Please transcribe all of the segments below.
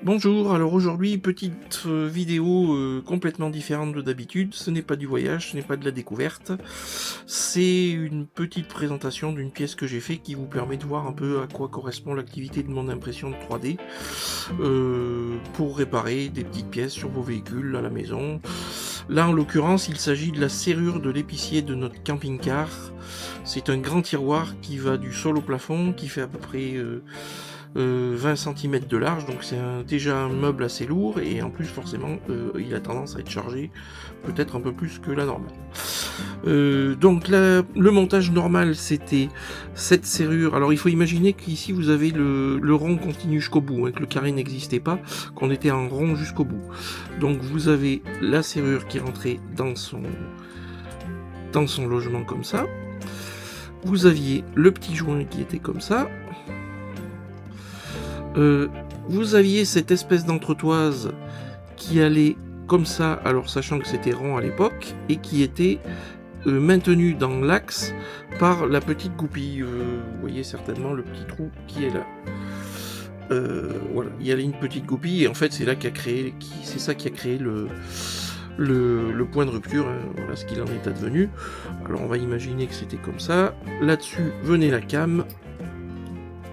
Bonjour, alors aujourd'hui, petite vidéo complètement différente de d'habitude. Ce n'est pas du voyage, ce n'est pas de la découverte. C'est une petite présentation d'une pièce que j'ai fait qui vous permet de voir un peu à quoi correspond l'activité de mon impression de 3D pour réparer des petites pièces sur vos véhicules à la maison. Là, en l'occurrence, il s'agit de la serrure de l'épicier de notre camping-car. C'est un grand tiroir qui va du sol au plafond, qui fait à peu près 20 cm de large, donc c'est déjà un meuble assez lourd, et en plus forcément il a tendance à être chargé peut-être un peu plus que la normale. Donc le montage normal, c'était cette serrure. Alors il faut imaginer qu'ici vous avez le rond continu jusqu'au bout, que le carré n'existait pas, qu'on était en rond jusqu'au bout. Donc vous avez la serrure qui rentrait dans son logement comme ça. Vous aviez le petit joint qui était comme ça. Vous aviez cette espèce d'entretoise qui allait comme ça, alors sachant que c'était rond à l'époque, et qui était maintenue dans l'axe par la petite goupille. Vous voyez certainement le petit trou qui est là. Voilà, il y a une petite goupille, et en fait c'est là c'est ça qui a créé le point de rupture, voilà ce qu'il en est advenu. Alors on va imaginer que c'était comme ça. Là-dessus venait la cam.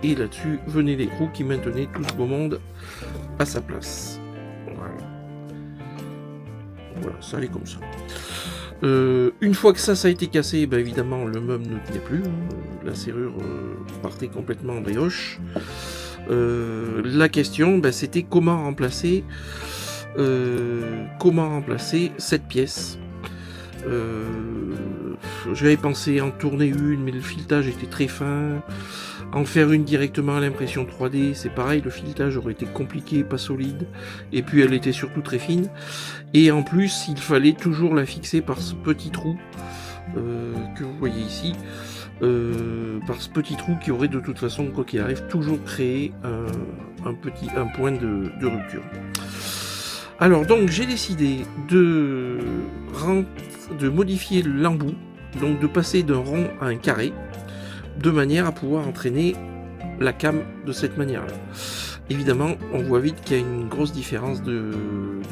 Et là-dessus venaient les roues qui maintenaient tout ce beau monde à sa place. Voilà, ça allait comme ça. Une fois que ça a été cassé, évidemment le meuble ne tenait plus. La serrure partait complètement en brioche. La question, c'était comment remplacer cette pièce. J'avais pensé en tourner une, mais le filetage était très fin. En faire une directement à l'impression 3D, c'est pareil, le filetage aurait été compliqué, pas solide, et puis elle était surtout très fine. Et en plus, il fallait toujours la fixer par ce petit trou que vous voyez ici, par ce petit trou qui aurait de toute façon, quoi qu'il arrive, toujours créé un point de rupture. Alors donc j'ai décidé de modifier l'embout, donc de passer d'un rond à un carré, de manière à pouvoir entraîner la cam de cette manière-là. Évidemment, on voit vite qu'il y a une grosse différence de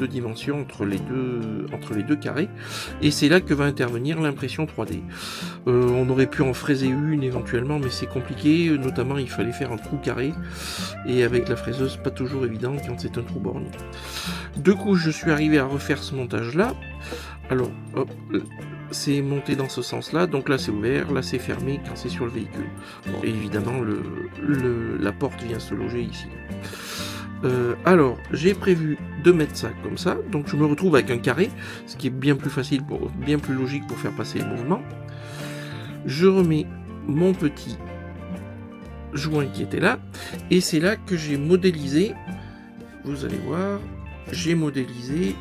dimension entre les deux carrés, et c'est là que va intervenir l'impression 3D. On aurait pu en fraiser une éventuellement, mais c'est compliqué, notamment il fallait faire un trou carré, et avec la fraiseuse, pas toujours évident quand c'est un trou borné. Du coup, je suis arrivé à refaire ce montage-là. Alors, hop, c'est monté dans ce sens-là, donc là c'est ouvert, là c'est fermé quand c'est sur le véhicule. Bon, et évidemment, la porte vient se loger ici. Alors, j'ai prévu de mettre ça comme ça, donc je me retrouve avec un carré, ce qui est bien plus facile, bien plus logique pour faire passer le mouvement. Je remets mon petit joint qui était là, et c'est là que j'ai modélisé, vous allez voir, j'ai modélisé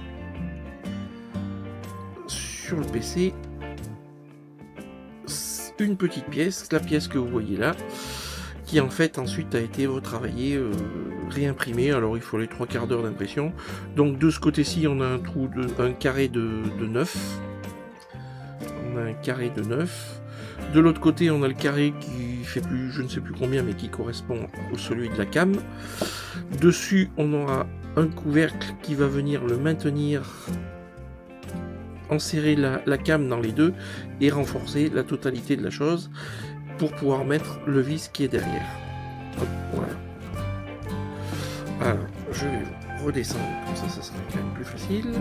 sur le PC une petite pièce, la pièce que vous voyez là, qui en fait ensuite a été retravaillée, réimprimée. Alors il faut les 3/4 d'heure d'impression. Donc de ce côté-ci on a un carré de 9. On a un carré de 9. De l'autre côté on a le carré qui fait plus, je ne sais plus combien, mais qui correspond au celui de la cam. Dessus on aura un couvercle qui va venir le maintenir, enserrer la cam dans les deux et renforcer la totalité de la chose pour pouvoir mettre le vis qui est derrière. Hop, voilà. Alors, je vais redescendre, comme ça sera quand même plus facile.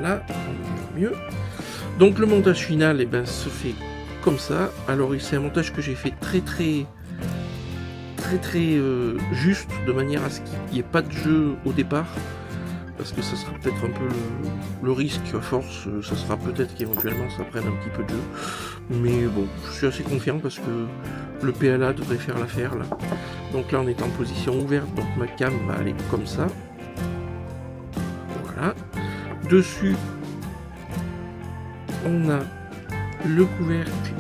Là, on est mieux. Donc le montage final se fait comme ça. Alors c'est un montage que j'ai fait très juste, de manière à ce qu'il n'y ait pas de jeu au départ, parce que ça sera peut-être un peu le risque à force, ça sera peut-être qu'éventuellement ça prenne un petit peu de jeu, mais bon, je suis assez confiant parce que le PLA devrait faire l'affaire là. Donc là on est en position ouverte, donc ma cam va aller comme ça, voilà. Dessus on a le couvercle,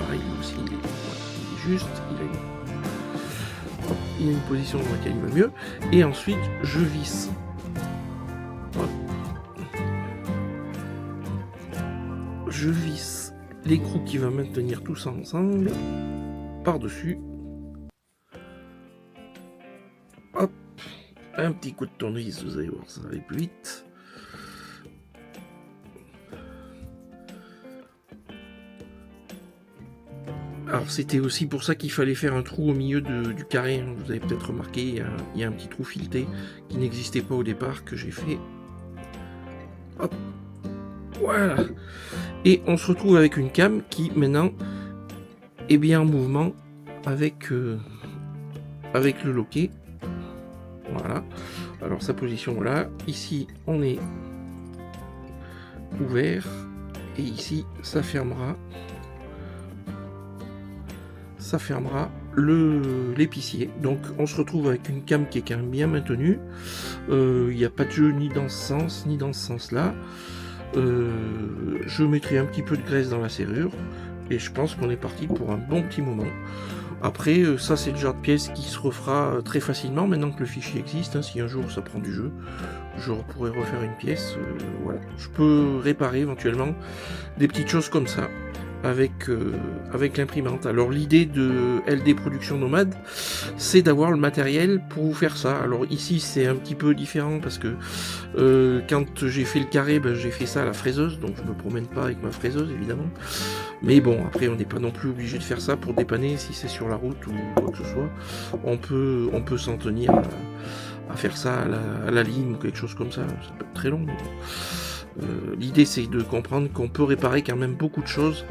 pareil aussi il est juste, il a une position dans laquelle il va mieux, et ensuite je visse. Je visse l'écrou qui va maintenir tout ça ensemble par-dessus. Hop. un petit coup de tournevis, vous allez voir, ça va aller plus vite. Alors c'était aussi pour ça qu'il fallait faire un trou au milieu du carré, hein. Vous avez peut-être remarqué, il y a un petit trou fileté qui n'existait pas au départ, que j'ai fait. Hop, voilà. Et on se retrouve avec une cam qui maintenant est bien en mouvement avec, avec le loquet. Voilà. Alors sa position là, ici on est ouvert et ici ça fermera. Ça fermera l'épicier. Donc on se retrouve avec une cam qui est quand même bien maintenue. Il n'y a pas de jeu ni dans ce sens ni dans ce sens là. Je mettrai un petit peu de graisse dans la serrure et je pense qu'on est parti pour un bon petit moment. Après ça c'est le genre de pièce qui se refera très facilement maintenant que le fichier existe, hein. Si un jour ça prend du jeu, je pourrais refaire une pièce. Voilà. Je peux réparer éventuellement des petites choses comme ça avec l'imprimante. Alors l'idée de LD Production Nomade, c'est d'avoir le matériel pour vous faire ça. Alors ici c'est un petit peu différent parce que quand j'ai fait le carré, ben, j'ai fait ça à la fraiseuse, donc je me promène pas avec ma fraiseuse évidemment. Mais bon, après on n'est pas non plus obligé de faire ça pour dépanner si c'est sur la route ou quoi que ce soit. On peut s'en tenir à faire ça à la lime ou quelque chose comme ça. Ça peut être très long. Mais bon. L'idée c'est de comprendre qu'on peut réparer quand même beaucoup de choses,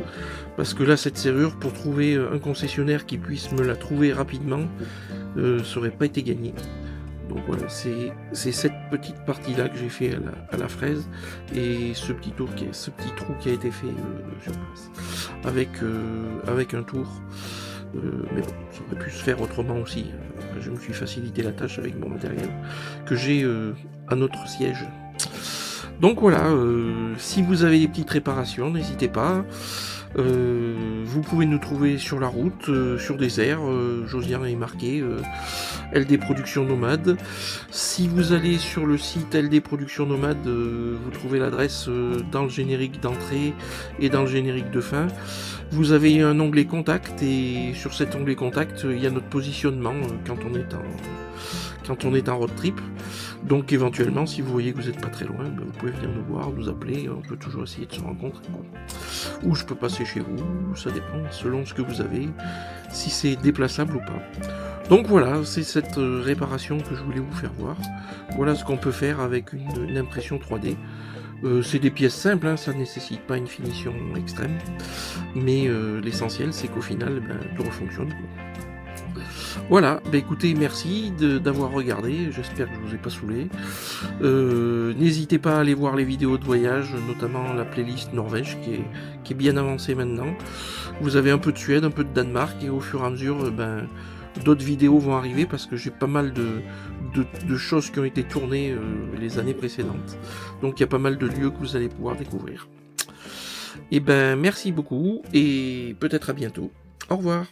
parce que là cette serrure, pour trouver un concessionnaire qui puisse me la trouver rapidement, ça aurait pas été gagné. Donc voilà, c'est cette petite partie là que j'ai fait à la fraise, et ce petit trou qui a été fait sur place avec un tour. Mais bon, ça aurait pu se faire autrement aussi. Je me suis facilité la tâche avec mon matériel que j'ai à notre siège. Donc voilà, si vous avez des petites réparations, n'hésitez pas. Vous pouvez nous trouver sur la route, sur des aires. Josiane est marqué LD Production Nomade. Si vous allez sur le site LD Production Nomade, vous trouvez l'adresse dans le générique d'entrée et dans le générique de fin. Vous avez un onglet contact, et sur cet onglet contact, il y a notre positionnement quand on est en road trip. Donc éventuellement, si vous voyez que vous n'êtes pas très loin, ben, vous pouvez venir nous voir, nous appeler, on peut toujours essayer de se rencontrer. Ou je peux passer chez vous, ça dépend, selon ce que vous avez, si c'est déplaçable ou pas. Donc voilà, c'est cette réparation que je voulais vous faire voir. Voilà ce qu'on peut faire avec une impression 3D. C'est des pièces simples, hein, ça ne nécessite pas une finition extrême, mais l'essentiel c'est qu'au final, ben, tout refonctionne, quoi. Voilà, bah écoutez, merci d'avoir regardé, j'espère que je vous ai pas saoulé. N'hésitez pas à aller voir les vidéos de voyage, notamment la playlist Norvège qui est bien avancée maintenant. Vous avez un peu de Suède, un peu de Danemark, et au fur et à mesure, ben, d'autres vidéos vont arriver parce que j'ai pas mal de choses qui ont été tournées les années précédentes. Donc il y a pas mal de lieux que vous allez pouvoir découvrir. Et ben merci beaucoup et peut-être à bientôt. Au revoir.